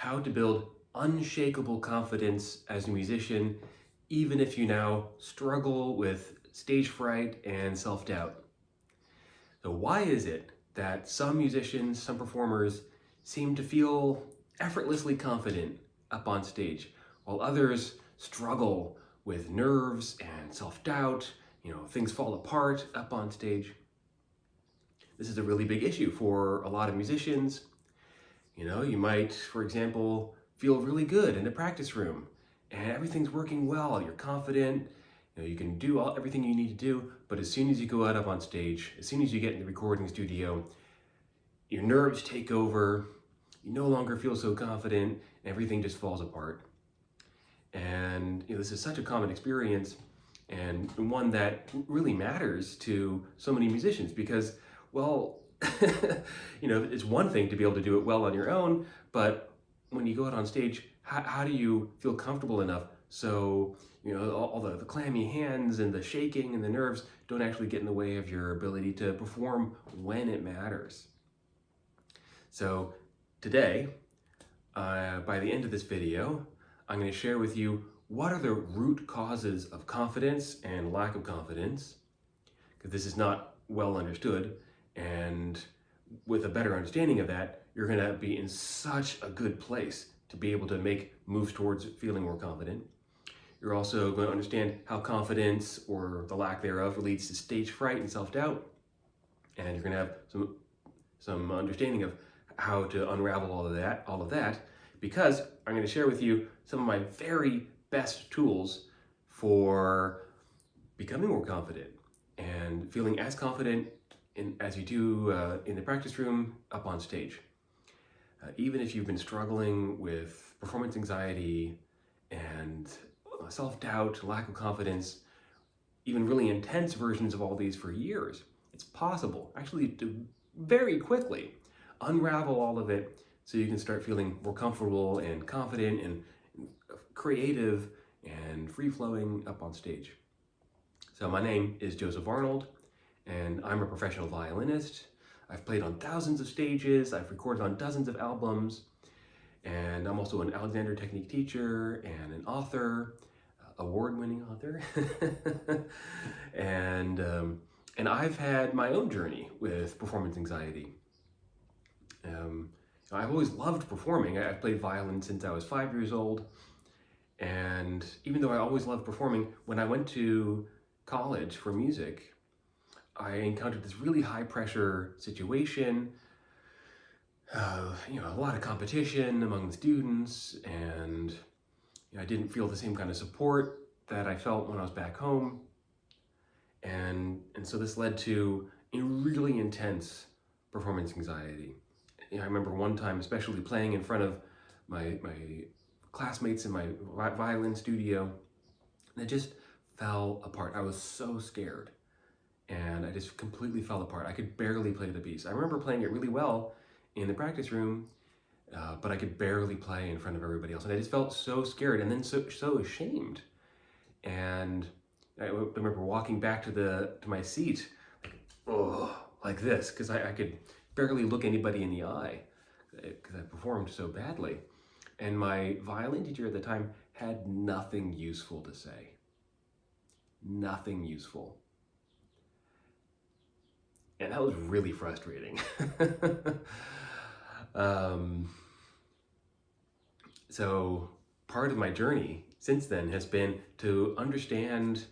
how to build unshakable confidence as a musician, even if you now struggle with stage fright and self-doubt. So why is it that some musicians, some performers seem to feel effortlessly confident up on stage, while others struggle with nerves and self-doubt, things fall apart up on stage? This is a really big issue for a lot of musicians. You might, for example, feel really good in the practice room and everything's working well. You're confident, you can do everything you need to do, but as soon as you go out up on stage, as soon as you get in the recording studio, your nerves take over, you no longer feel so confident, and everything just falls apart. And this is such a common experience, and one that really matters to so many musicians because, well, it's one thing to be able to do it well on your own, but when you go out on stage, how do you feel comfortable enough so all the clammy hands and the shaking and the nerves don't actually get in the way of your ability to perform when it matters? So today, by the end of this video, I'm going to share with you what are the root causes of confidence and lack of confidence, because this is not well understood, and with a better understanding of that, you're going to be in such a good place to be able to make moves towards feeling more confident. You're also going to understand how confidence, or the lack thereof, leads to stage fright and self-doubt, and you're going to have some understanding of how to unravel all of that, because I'm going to share with you some of my very best tools for becoming more confident and feeling as confident as you do in the practice room up on stage. Even if you've been struggling with performance anxiety and self-doubt, lack of confidence, even really intense versions of all these for years, it's possible actually to very quickly unravel all of it so you can start feeling more comfortable and confident and creative and free-flowing up on stage. So my name is Joseph Arnold, and I'm a professional violinist. I've played on thousands of stages, I've recorded on dozens of albums, and I'm also an Alexander Technique teacher and an author, award-winning author. And I've had my own journey with performance anxiety. I've always loved performing. I've played violin since I was 5 years old. And even though I always loved performing, when I went to college for music, I encountered this really high pressure situation, a lot of competition among the students, and I didn't feel the same kind of support that I felt when I was back home. And so this led to a really intense performance anxiety. I remember one time, especially playing in front of my classmates in my violin studio, and it just fell apart. I was so scared, and I just completely fell apart. I could barely play the piece. I remember playing it really well in the practice room, but I could barely play in front of everybody else, and I just felt so scared and then so ashamed. And I remember walking back to my seat, like this, because I could barely look anybody in the eye because I performed so badly. And my violin teacher at the time had nothing useful to say. Nothing useful. And that was really frustrating. So part of my journey since then has been to understand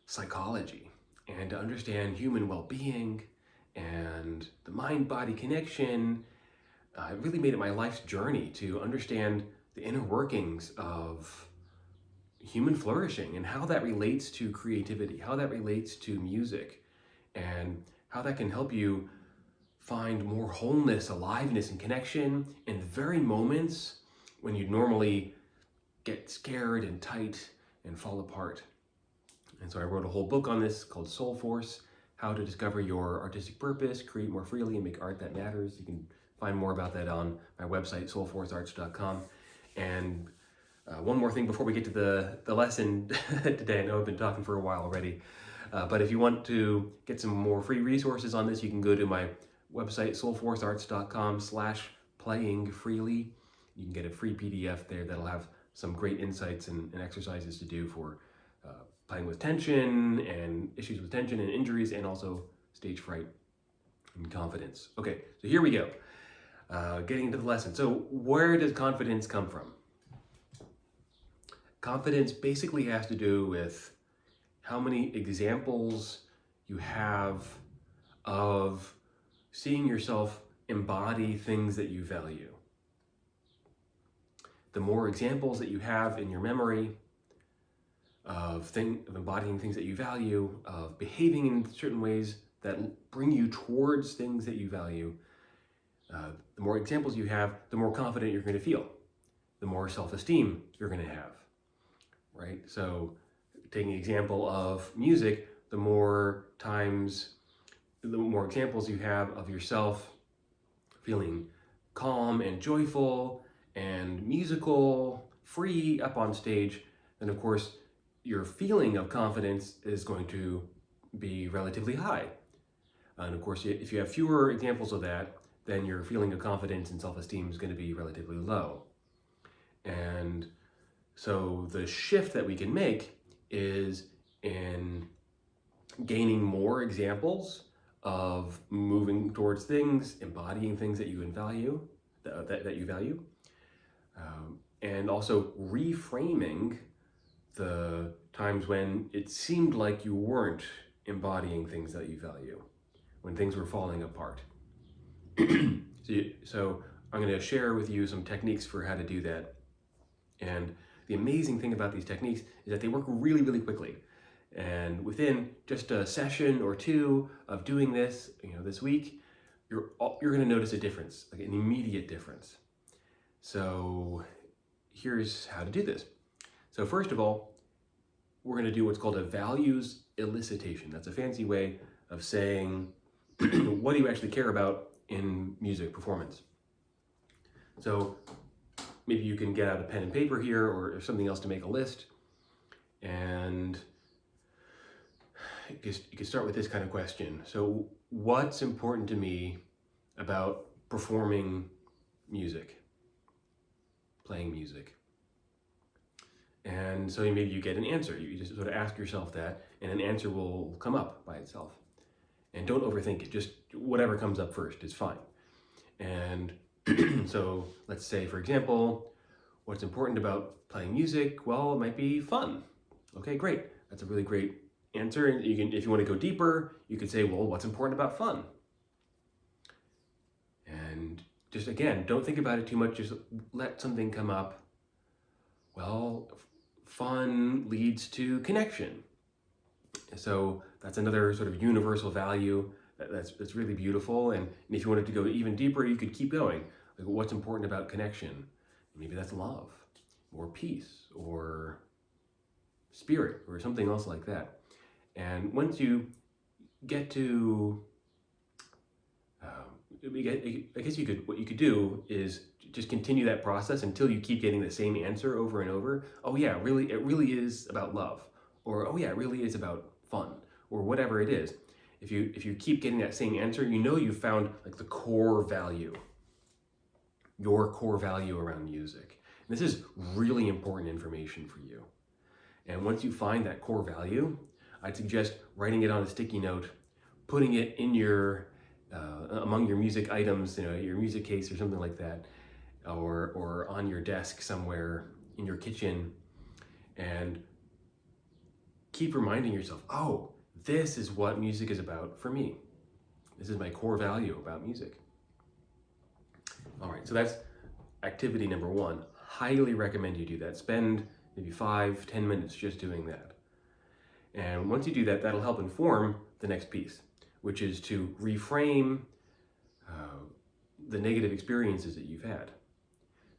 psychology and to understand human well-being and the mind-body connection. I really made it my life's journey to understand the inner workings of human flourishing and how that relates to creativity, how that relates to music, and how that can help you find more wholeness, aliveness, and connection in the very moments when you normally get scared and tight and fall apart. And so I wrote a whole book on this called Soul Force, How to Discover Your Artistic Purpose, Create More Freely, and Make Art That Matters. You can find more about that on my website, soulforcearts.com. And one more thing before we get to the lesson today. I know I've been talking for a while already, but if you want to get some more free resources on this, you can go to my website, soulforcearts.com/playingfreely. You can get a free PDF there that'll have some great insights and exercises to do for playing with tension and issues with tension and injuries, and also stage fright and confidence. Okay, so here we go. Getting into the lesson. So where does confidence come from? Confidence basically has to do with how many examples you have of seeing yourself embody things that you value. The more examples that you have in your memory of embodying things that you value, of behaving in certain ways that bring you towards things that you value, the more examples you have, the more confident you're going to feel, the more self-esteem you're going to have, right? So taking an example of music, the more examples you have of yourself feeling calm and joyful and musical, free up on stage, then of course your feeling of confidence is going to be relatively high. And of course, if you have fewer examples of that, then your feeling of confidence and self-esteem is going to be relatively low. And so the shift that we can make is in gaining more examples of moving towards things, embodying things that you value, that you value, and also reframing the times when it seemed like you weren't embodying things that you value, when things were falling apart. So I'm going to share with you some techniques for how to do that. And the amazing thing about these techniques is that they work really, really quickly. And within just a session or two of doing this, this week, you're going to notice a difference, like an immediate difference. So here's how to do this. So first of all, we're going to do what's called a values elicitation. That's a fancy way of saying, what do you actually care about in music performance? So maybe you can get out a pen and paper here or something else to make a list. And you can start with this kind of question. So what's important to me about performing music, playing music? And so maybe you get an answer. You just sort of ask yourself that, and an answer will come up by itself. And don't overthink it. Just whatever comes up first is fine. And so let's say, for example, what's important about playing music? Well, it might be fun. Okay, great. That's a really great answer. And you can, if you want to go deeper, you could say, well, what's important about fun? And just again, don't think about it too much. Just let something come up. Well, fun leads to connection. So that's another sort of universal value that's really beautiful. And if you wanted to go even deeper, you could keep going. Like, what's important about connection? Maybe that's love, or peace, or spirit, or something else like that. And once you get to, I guess what you could do is just continue that process until you keep getting the same answer over and over. Oh yeah, it really is about love. Or, oh yeah, it really is about fun, or whatever it is. If you keep getting that same answer, you've found like the core value, your core value around music. And this is really important information for you. And once you find that core value, I'd suggest writing it on a sticky note, putting it in your, among your music items, your music case or something like that, or on your desk somewhere in your kitchen, and keep reminding yourself, oh, this is what music is about for me. This is my core value about music. All right, so that's activity number one. Highly recommend you do that. Spend maybe 5-10 minutes just doing that. And once you do that, that'll help inform the next piece, which is to reframe the negative experiences that you've had.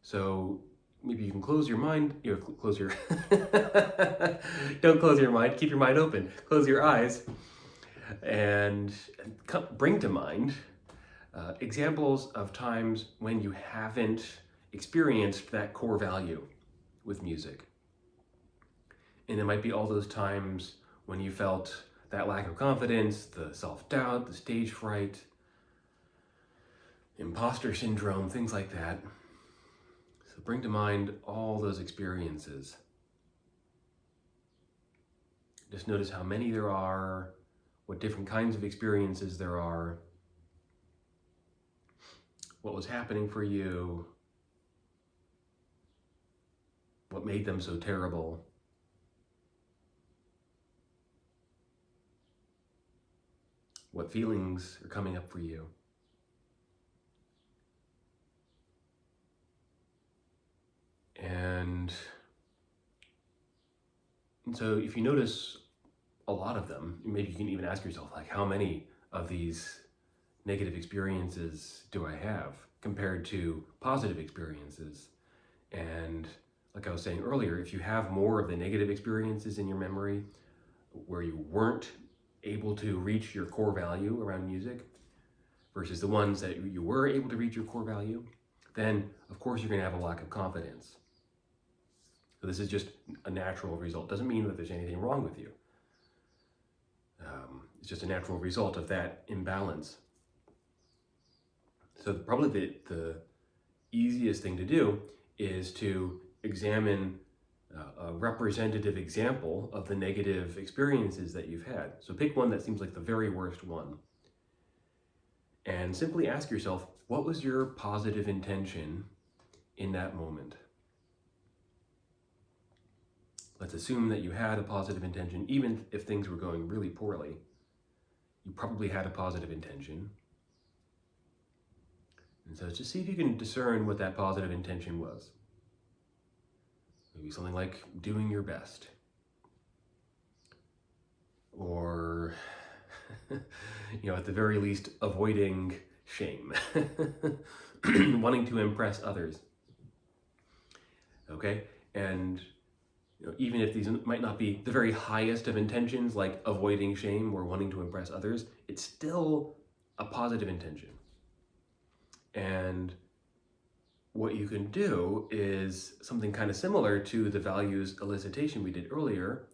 So maybe you can close your mind, don't close your mind, keep your mind open, close your eyes, and bring to mind examples of times when you haven't experienced that core value with music. And it might be all those times when you felt that lack of confidence, the self-doubt, the stage fright, imposter syndrome, things like that. So bring to mind all those experiences. Just notice how many there are, what different kinds of experiences there are, what was happening for you, what made them so terrible. What feelings are coming up for you. And so if you notice a lot of them, maybe you can even ask yourself, like, how many of these negative experiences do I have compared to positive experiences? And like I was saying earlier, if you have more of the negative experiences in your memory where you weren't able to reach your core value around music versus the ones that you were able to reach your core value, then of course you're going to have a lack of confidence. So this is just a natural result. Doesn't mean that there's anything wrong with you. It's just a natural result of that imbalance. So probably the easiest thing to do is to examine a representative example of the negative experiences that you've had. So pick one that seems like the very worst one. And simply ask yourself, what was your positive intention in that moment? Let's assume that you had a positive intention, even if things were going really poorly. You probably had a positive intention. And so just see if you can discern what that positive intention was. Maybe something like doing your best. Or, at the very least, avoiding shame. Wanting to impress others. Okay? And even if these might not be the very highest of intentions, like avoiding shame or wanting to impress others, it's still a positive intention. And what you can do is something kind of similar to the values elicitation we did earlier.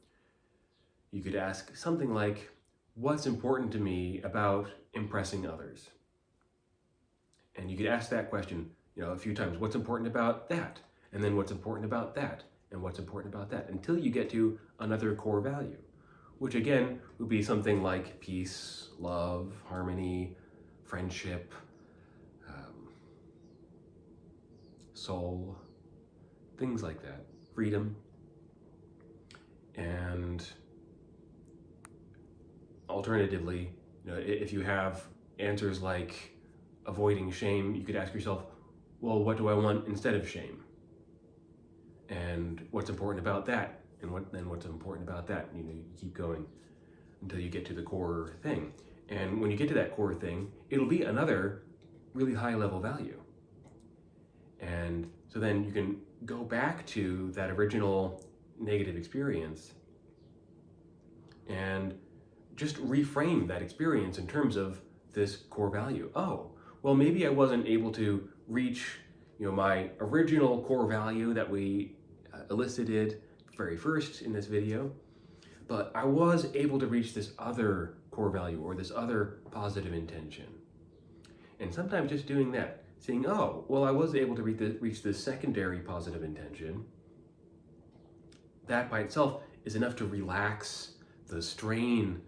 You could ask something like, what's important to me about impressing others? And you could ask that question, a few times. What's important about that? And then what's important about that? And what's important about that? Until you get to another core value, which again would be something like peace, love, harmony, friendship, soul, things like that, freedom. And alternatively, if you have answers like avoiding shame, you could ask yourself, well, what do I want instead of shame? And what's important about that? And what's important about that? You keep going until you get to the core thing. And when you get to that core thing, it'll be another really high level value. And so then you can go back to that original negative experience and just reframe that experience in terms of this core value. Oh, well, maybe I wasn't able to reach, my original core value that we elicited very first in this video, but I was able to reach this other core value or this other positive intention. And sometimes just doing that, saying, oh, well, I was able to reach this secondary positive intention. That by itself is enough to relax the strain,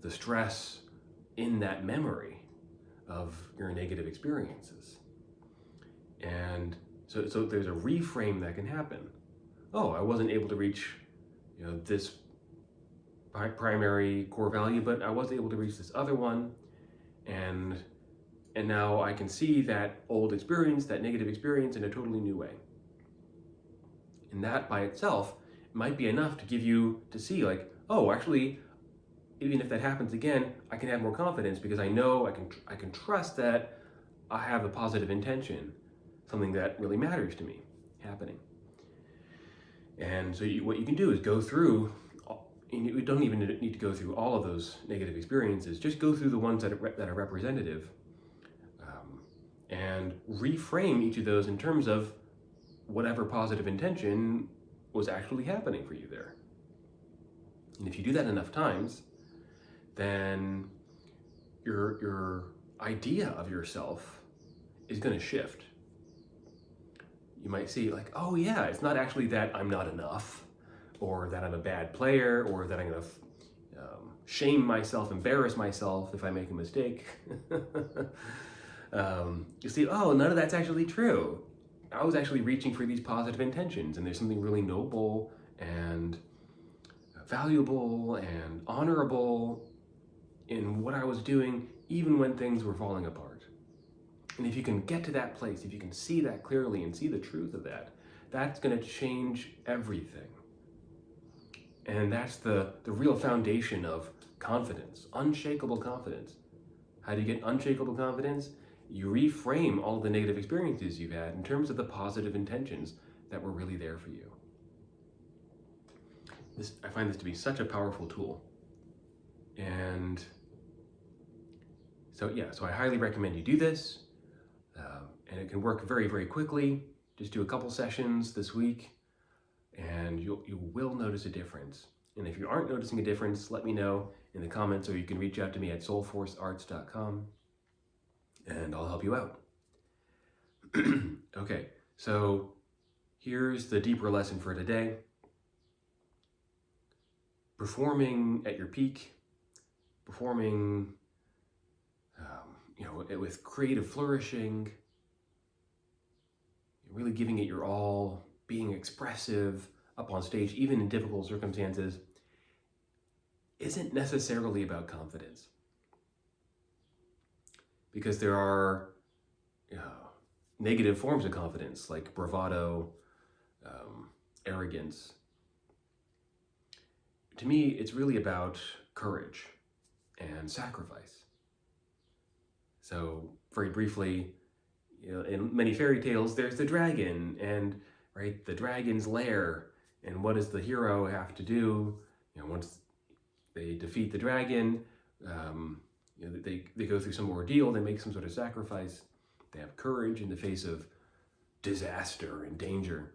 the stress in that memory of your negative experiences. And so there's a reframe that can happen. Oh, I wasn't able to reach, this primary core value, but I was able to reach this other one. And now I can see that old experience, that negative experience, in a totally new way. And that by itself might be enough to give you to see, like, oh, actually, even if that happens again, I can have more confidence because I know I can trust that I have a positive intention, something that really matters to me happening. And so what you can do is go through, and you don't even need to go through all of those negative experiences, just go through the ones that are representative, and reframe each of those in terms of whatever positive intention was actually happening for you there. And if you do that enough times, then your idea of yourself is going to shift. you might see like, oh yeah, it's not actually that I'm not enough, or that I'm a bad player, or that I'm going to shame myself, embarrass myself if I make a mistake. You see, oh, none of that's actually true. I was actually reaching for these positive intentions, and there's something really noble and valuable and honorable in what I was doing, even when things were falling apart. And if you can get to that place, if you can see that clearly and see the truth of that, that's going to change everything. And that's the real foundation of confidence, unshakable confidence. How do you get unshakable confidence? You reframe all the negative experiences you've had in terms of the positive intentions that were really there for you. I find this to be such a powerful tool. And so I highly recommend you do this. And it can work very, very quickly. Just do a couple sessions this week, and you will notice a difference. And if you aren't noticing a difference, let me know in the comments, or you can reach out to me at soulforcearts.com, and I'll help you out. Okay, so here's the deeper lesson for today. Performing at your peak, performing with creative flourishing, really giving it your all, being expressive up on stage, even in difficult circumstances, isn't necessarily about confidence. Because there are negative forms of confidence, like bravado, arrogance. To me, it's really about courage and sacrifice. So, very briefly, in many fairy tales, there's the dragon, and the dragon's lair. And what does the hero have to do? Once they defeat the dragon, they go through some ordeal. They make some sort of sacrifice. They have courage in the face of disaster and danger.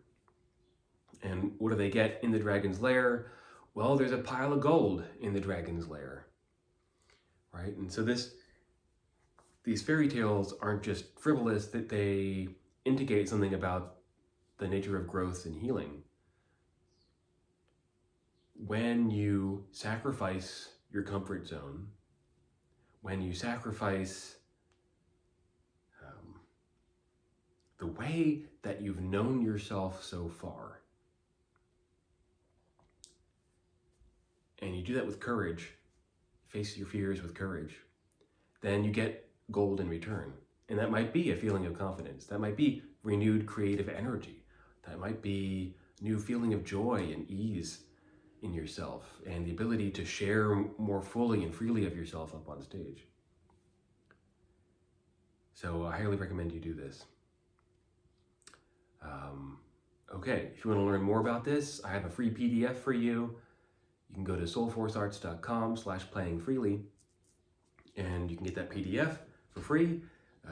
And what do they get in the dragon's lair? Well, there's a pile of gold in the dragon's lair, right? And so these fairy tales aren't just frivolous, that they indicate something about the nature of growth and healing. When you sacrifice your comfort zone, when you sacrifice the way that you've known yourself so far, and you do that with courage, face your fears with courage, then you get gold in return. And that might be a feeling of confidence. That might be renewed creative energy. That might be a new feeling of joy and ease in yourself, and the ability to share more fully and freely of yourself up on stage. So I highly recommend you do this. Okay, if you want to learn more about this, I have a free PDF for you. You can go to soulforcearts.com/playingfreely, and you can get that PDF for free.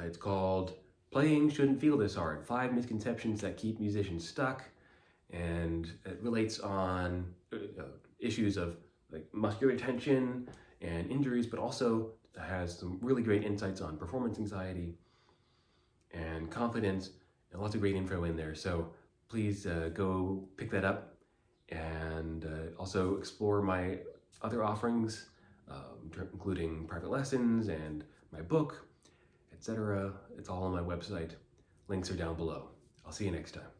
It's called Playing Shouldn't Feel This Hard, 5 Misconceptions That Keep Musicians Stuck. And it relates on issues of like muscular tension and injuries, but also has some really great insights on performance anxiety and confidence, and lots of great info in there. So please go pick that up, and also explore my other offerings, including private lessons and my book, etc. It's all on my website. Links are down below. I'll see you next time.